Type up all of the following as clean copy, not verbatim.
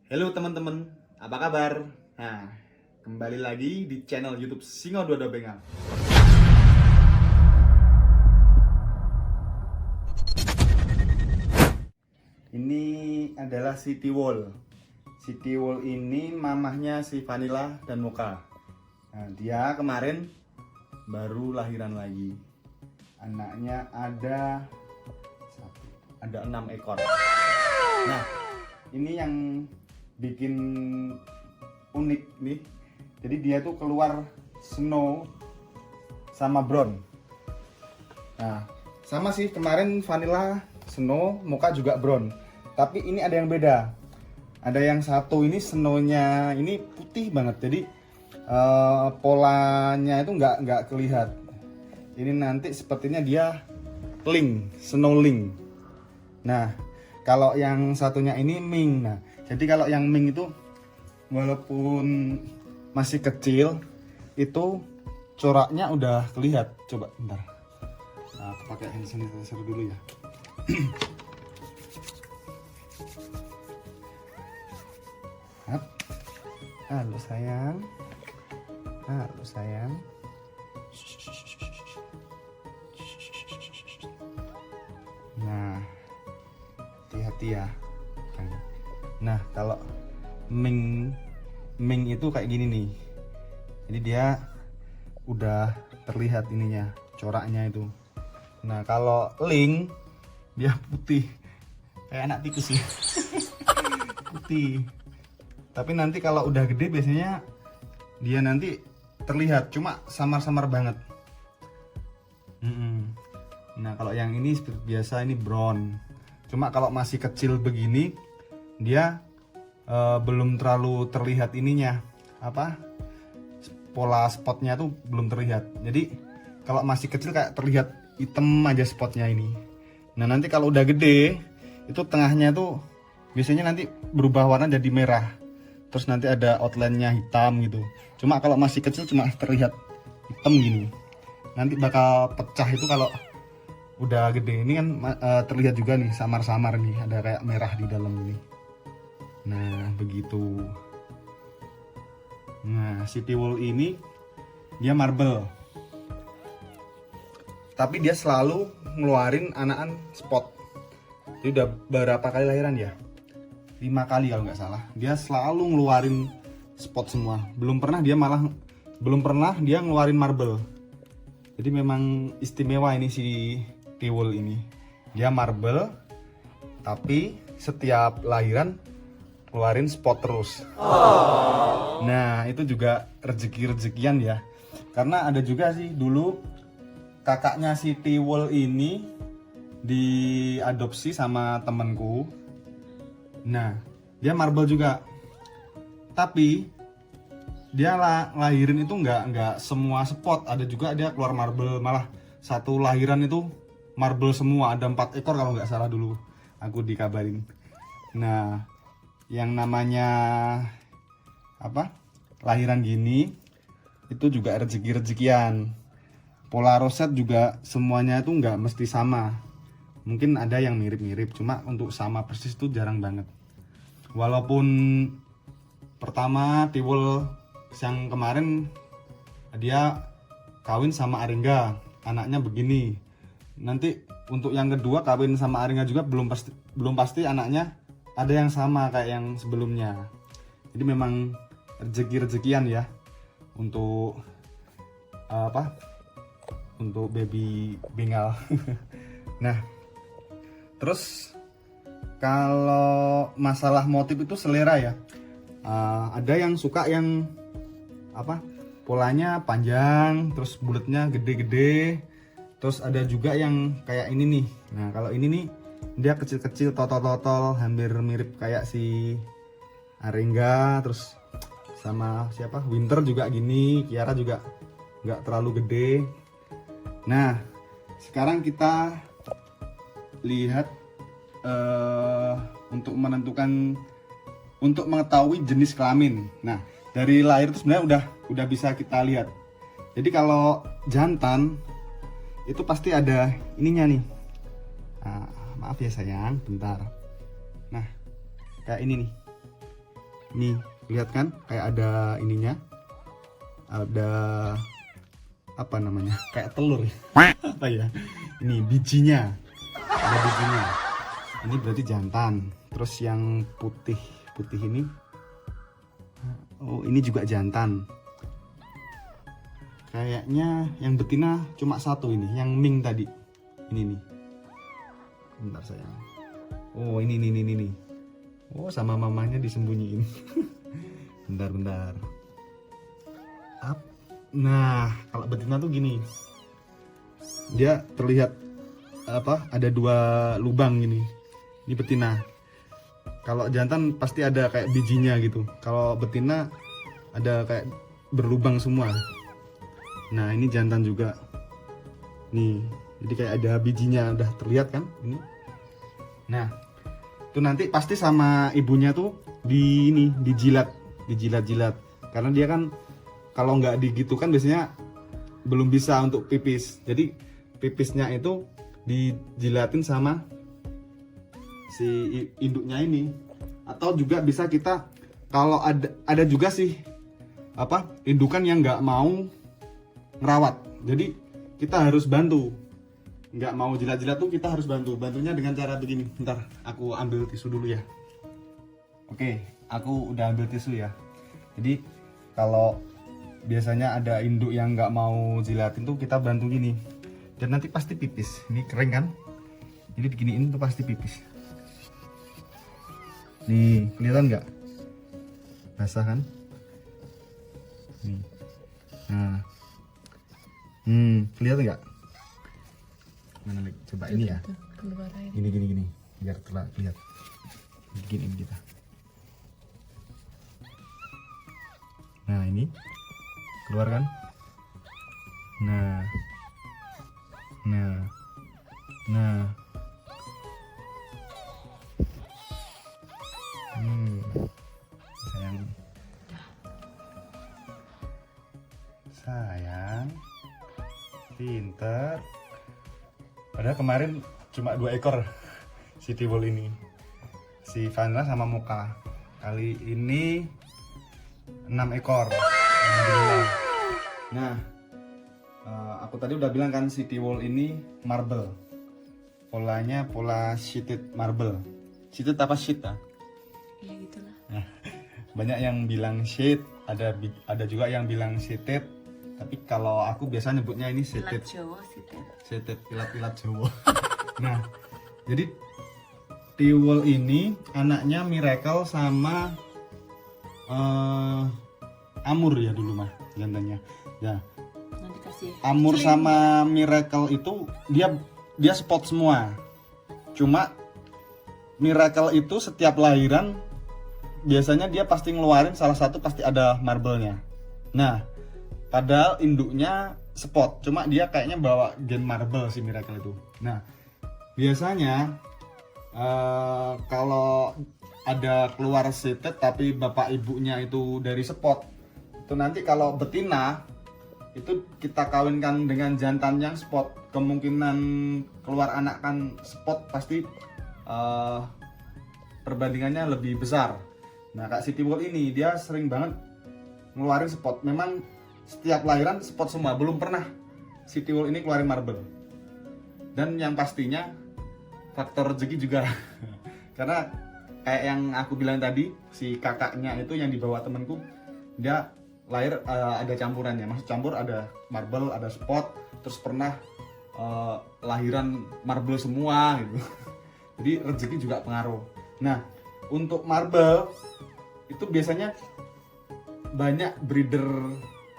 Halo teman-teman, apa kabar? Nah, kembali lagi di channel YouTube Singo Dodo Bengal. Ini adalah City Wall. City Wall ini mamahnya si Vanilla dan Mocha. Nah, dia kemarin baru lahiran lagi. Anaknya ada 6 ekor. Nah, ini yang bikin unik nih. Jadi dia tuh keluar snow sama brown. Nah, sama sih kemarin Vanilla snow, Mocha juga brown. Tapi ini ada yang beda. Ada yang satu ini snownya ini putih banget. Jadi polanya itu nggak kelihat. Ini nanti sepertinya dia ling, snow ling. Nah, kalau yang satunya ini ming. Nah, jadi kalau yang ming itu walaupun masih kecil itu coraknya udah kelihatan. Coba bentar. Nah, aku pakai hand sanitizer dulu ya. Halo sayang. Halo sayang. Nah, hati-hati ya. Nah, kalau Ming itu kayak gini nih. Jadi dia udah terlihat ininya, coraknya itu. Nah, kalau Ling dia putih. Kayak anak tikus ya. Putih. Tapi nanti kalau udah gede biasanya dia nanti terlihat cuma samar-samar banget. Nah, kalau yang ini seperti biasa ini brown. Cuma kalau masih kecil begini dia belum terlalu terlihat ininya, apa, pola spotnya tuh belum terlihat. Jadi kalau masih kecil kayak terlihat hitam aja spotnya ini. Nah, nanti kalau udah gede itu tengahnya tuh biasanya nanti berubah warna jadi merah. Terus nanti ada outline-nya hitam gitu. Cuma kalau masih kecil cuma terlihat hitam gini. Nanti bakal pecah itu kalau udah gede. Ini kan terlihat juga nih samar-samar nih, ada kayak merah di dalam ini. Nah, begitu. Nah, City Wall ini dia marble. Tapi dia selalu ngeluarin anakan spot. Jadi udah berapa kali lahiran ya? 5 kali kalau nggak salah. Dia selalu ngeluarin spot semua. Belum pernah dia ngeluarin marble. Jadi memang istimewa ini si Tiwul ini. Dia marble, tapi setiap lahiran keluarin spot terus. Nah, itu juga rezeki-rezekian ya. Karena ada juga sih dulu kakaknya si Tiwul ini diadopsi sama temenku. Nah, dia marble juga. Tapi dia lahirin itu nggak semua spot. Ada juga dia keluar marble, malah satu lahiran itu marble semua. Ada 4 ekor kalau nggak salah dulu aku dikabarin. Nah, yang namanya apa, lahiran gini itu juga rezeki-rezekian. Pola roset juga semuanya itu nggak mesti sama. Mungkin ada yang mirip-mirip, cuma untuk sama persis itu jarang banget. Walaupun pertama Tiwul yang kemarin dia kawin sama Aringga, anaknya begini. Nanti untuk yang kedua kawin sama Aringga juga belum pasti anaknya ada yang sama kayak yang sebelumnya. Jadi memang rezeki-rezekian ya untuk apa? Untuk baby bengal. Nah, terus kalau masalah motif itu selera ya. Ada yang suka yang apa, polanya panjang, terus bulatnya gede-gede. Terus ada juga yang kayak ini nih. Nah, kalau ini nih dia kecil-kecil, totol-totol, hampir mirip kayak si Aringga. Terus sama siapa, Winter juga gini, Kiara juga nggak terlalu gede. Nah, sekarang kita lihat untuk mengetahui jenis kelamin. Nah, dari lahir itu sebenarnya udah bisa kita lihat. Jadi kalau jantan itu pasti ada ininya nih. Nah, maaf ya sayang, bentar. Nah, kayak ini nih. Nih, lihat kan kayak ada ininya. Ada apa namanya? Kayak telur. Apa ya? Ini bijinya. Ada bijinya. Ini berarti jantan. Terus yang putih ini, oh ini juga jantan. Kayaknya yang betina cuma satu ini, yang Ming tadi. Ini nih. Bentar sayang. Oh ini. Oh sama mamanya disembunyiin. Bentar. Nah, kalau betina tuh gini. Dia terlihat apa? Ada 2 lubang gini. Ini betina. Kalau jantan pasti ada kayak bijinya gitu. Kalau betina ada kayak berlubang semua. Nah, ini jantan juga. Nih, jadi kayak ada bijinya udah terlihat kan? Ini. Nah, itu nanti pasti sama ibunya tuh dijilat. Karena dia kan kalau nggak digitu kan biasanya belum bisa untuk pipis. Jadi pipisnya itu dijilatin sama si induknya ini. Atau juga bisa kita kalau ada juga sih apa indukan yang nggak mau ngerawat. Jadi kita harus bantu. Nggak mau jilat-jilat tuh kita harus bantunya dengan cara begini. Bentar, aku ambil tisu dulu ya. Oke, aku udah ambil tisu ya. Jadi kalau biasanya ada induk yang nggak mau jilatin tuh kita bantu gini, dan nanti pasti pipis. Ini kering kan, jadi diginiin tuh pasti pipis. Nih kelihatan nggak, basah kan? Nih, nah, kelihatan nggak? Mana lagi? Coba ini ya, gini, biar terlihat. Begini kita. Nah ini keluar kan? Nah. Sayang, pinter. Padahal kemarin cuma 2 ekor si tiwul ini, si Vanilla sama Mocha. Kali ini 6 ekor. Nah, aku tadi udah bilang kan si tiwul ini marble. Polanya pola sheeted marble. Sheeted apa sheet ah? Ya gitulah. Nah, banyak yang bilang sheet, ada juga yang bilang sheeted. Tapi kalau aku biasa nyebutnya ini sheeted. Pilat Jawa sheeted. Sheeted, pilat Jawa. Nah, jadi tiwul ini anaknya Miracle sama Amur ya dulu mah jantannya. Ya. Nanti kasih. Amur sama Miracle itu dia spot semua. Cuma Miracle itu setiap lahiran biasanya dia pasti ngeluarin salah satu pasti ada marble-nya. Nah, padahal induknya spot, cuma dia kayaknya bawa gen marble si Miracle itu. Nah, biasanya kalau ada keluar seated tapi bapak ibunya itu dari spot, itu nanti kalau betina itu kita kawinkan dengan jantan yang spot, kemungkinan keluar anak kan spot pasti perbandingannya lebih besar. Nah, Kak si tiwul ini dia sering banget ngeluarin spot. Memang setiap lahiran spot semua, belum pernah si tiwul ini keluarin marble. Dan yang pastinya faktor rezeki juga. Karena kayak yang aku bilang tadi, si kakaknya itu yang dibawa temenku, dia lahir ada campurannya. Maksud campur ada marble, ada spot, terus pernah lahiran marble semua gitu. Jadi rezeki juga pengaruh. Nah, untuk marble itu biasanya banyak breeder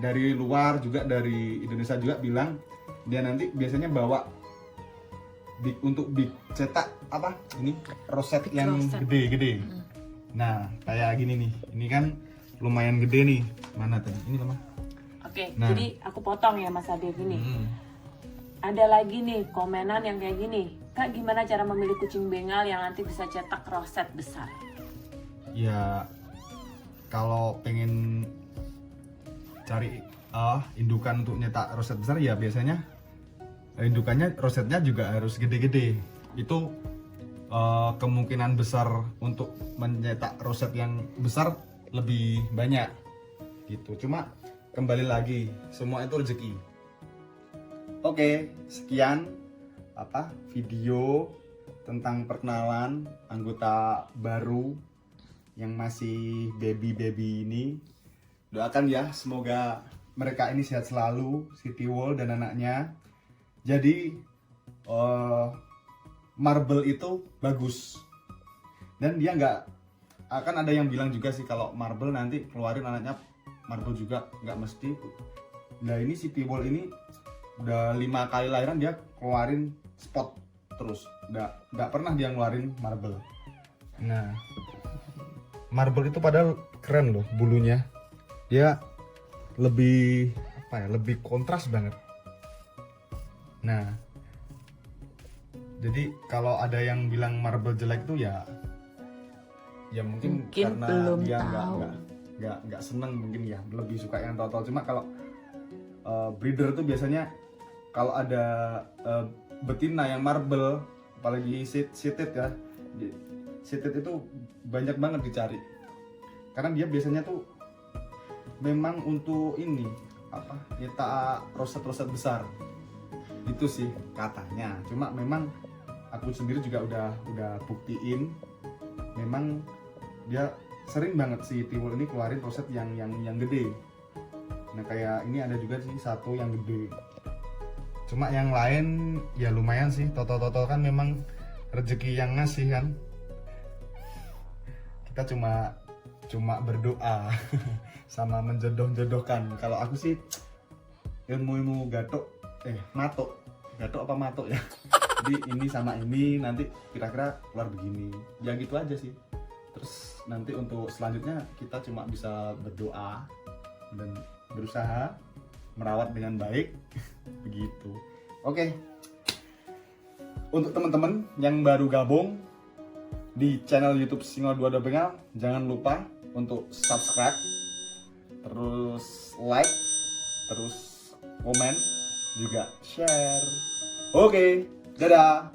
dari luar juga, dari Indonesia juga bilang dia nanti biasanya bawa untuk cetak apa ini roset yang gede-gede. Nah kayak gini nih, ini kan lumayan gede nih. Mana tadi ini teman? Oke, nah. jadi aku potong ya Mas Ade gini. Ada lagi nih komenan yang kayak gini, Kak gimana cara memilih kucing bengal yang nanti bisa cetak roset besar? Ya kalau pengen cari indukan untuk nyetak roset besar ya biasanya indukannya rosetnya juga harus gede-gede. Itu kemungkinan besar untuk mencetak roset yang besar lebih banyak gitu. Cuma kembali lagi, semua itu rezeki. Oke, sekian video tentang perkenalan anggota baru yang masih baby ini. Doakan ya, semoga mereka ini sehat selalu, City Wall dan anaknya. Jadi marble itu bagus, dan dia nggak akan ada yang bilang juga sih kalau marble nanti keluarin anaknya marble juga, nggak mesti. Nah ini City Wall ini udah 5 kali lahiran dia keluarin spot terus, nggak pernah dia ngeluarin marble. Nah marble itu padahal keren loh bulunya, dia lebih lebih kontras banget. Nah jadi kalau ada yang bilang marble jelek tuh ya mungkin karena belum dia tahu. nggak seneng, mungkin ya lebih suka yang total. Cuma kalau breeder tuh biasanya kalau ada betina yang marble, apalagi seated ya, seated itu banyak banget dicari karena dia biasanya tuh memang untuk ini nyita roset-roset besar itu sih katanya. Cuma memang aku sendiri juga udah buktiin memang dia sering banget si Tiwul ini keluarin roset yang gede. Nah kayak ini ada juga sih satu yang gede. Cuma yang lain ya lumayan sih, toto kan memang rezeki yang ngasih kan. Kita cuma berdoa sama menjodoh-jodohkan. Kalau aku sih ilmu gatok apa matok ya. Jadi ini sama ini nanti kira-kira keluar begini. Ya gitu aja sih. Terus nanti untuk selanjutnya kita cuma bisa berdoa dan berusaha merawat dengan baik. Begitu. Oke. Untuk teman-teman yang baru gabung di channel YouTube Singo 22 Bengal, jangan lupa untuk subscribe, terus like, terus komen, juga share. Oke, dadah.